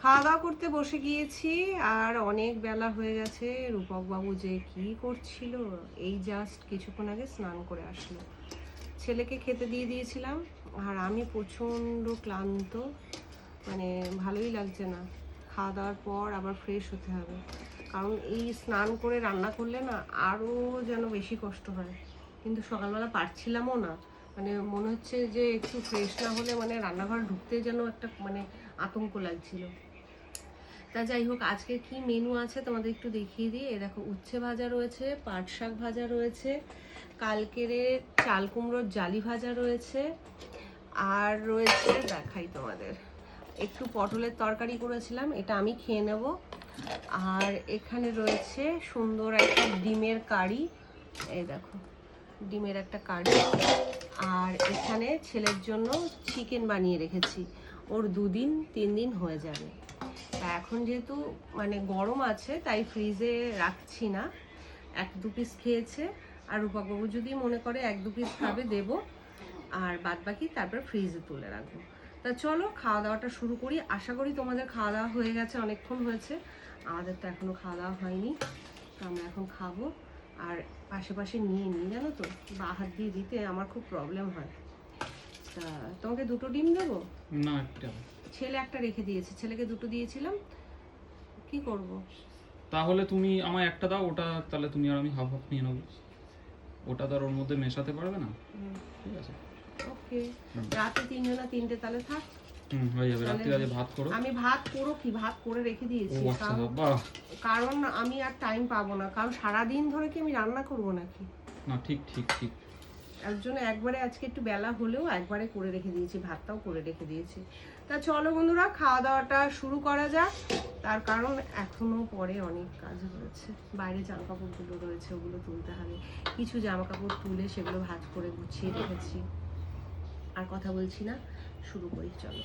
খাওয়া দাওয়া করতে বসে গিয়েছি আর অনেক বেলা হয়ে গেছে। রূপক বাবু যে কি করছিল, এই জাস্ট কিছুক্ষণ আগে স্নান করে আসলো। ছেলেকে খেতে দিয়ে দিয়েছিলাম আর আমি প্রচণ্ড ক্লান্ত, মানে ভালোই লাগছে না। খাওয়া দাওয়ার পর আবার ফ্রেশ হতে হবে, কারণ এই স্নান করে রান্না করলে না আরও যেন বেশি কষ্ট হয়। কিন্তু সকালবেলা পারছিলামও না, মানে মনে হচ্ছে যে একটু ফ্রেশ না হলে মানে রান্নাঘর ঢুকতে যেন একটা মানে আতঙ্ক লাগছিল। তা যাই হোক, আজকে কি মেনু আছে তোমাদের একটু দেখিয়ে দিই। এ দেখো, উচ্ছে ভাজা রয়েছে, পাট শাক ভাজা রয়েছে, কালকের চাল কুমড়োর জালি ভাজা রয়েছে, আর রয়েছে দেখাই তোমাদের একটু পটলের তরকারি করেছিলাম, এটা আমি খেয়ে নেব। আর এখানে রয়েছে সুন্দর একটা ডিমের কারি, এই দেখো ডিমের একটা কারি। আর এখানে ছেলের জন্য চিকেন বানিয়ে রেখেছি, ওর 2-3 দিন হয়ে যাবে। তা এখন যেহেতু মানে গরম আছে তাই ফ্রিজে রাখছি না, 1-2 পিস খেয়েছে। আর রূপকবাবু যদি মনে করে 1-2 পিস খাবে দেবো, আর বাদ বাকি তারপর ফ্রিজে তুলে রাখবো। তা চলো খাওয়া দাওয়াটা শুরু করি। আশা করি তোমাদের খাওয়া দাওয়া হয়ে গেছে, অনেকক্ষণ হয়েছে। আমাদের তো এখনো খাওয়া দাওয়া হয়নি, তো আমরা এখন খাবো। আর আশেপাশে নিয়ে নিই, জানো তো বা হাত দিয়ে দিতে আমার খুব প্রবলেম হয়। তা তোমাকে 2টো ডিম দেবো? না, একটা। ছেলে একটা রেখে দিয়েছে, ছেলেকে 2টো দিয়েছিলাম, কি করব? তাহলে তুমি আমায় একটা দাও, ওটা তাহলে তুমি আর আমি হাফ হাফ নিয়ে নেবো। ওটা তো আর ওর মধ্যে মেশাতে পারবে না, ঠিক আছে? ওকে, রাতে 3 জনা 3টে তাহলে থাক। হয়ে যাবে। রাত্রে আজ ভাত করো। আমি ভাত করো কি, ভাত করে রেখে দিয়েছি, ও আচ্ছা, বাহ। কারণ আমি আর টাইম পাবো না, কারণ সারাদিন ধরে কি আমি রান্না করবো নাকি? না, ঠিক ঠিক ঠিক। এর জন্য একবারে আজকে একটু বেলা হলেও একবারে করে রেখে দিয়েছি, ভাতটাও করে রেখে দিয়েছি। তা চলো বন্ধুরা, খাওয়া দাওয়াটা শুরু করা যাক। তার কারণ এখনো পরে অনেক কাজ রয়েছে, বাইরে জামা কাপড়গুলো রয়েছে, ওগুলো তুলতে হবে। কিছু জামা কাপড় তুলে সেগুলো ভাঁজ করে গুছিয়ে রেখেছি। আর কথা বলছি না, শুরু করি চলো।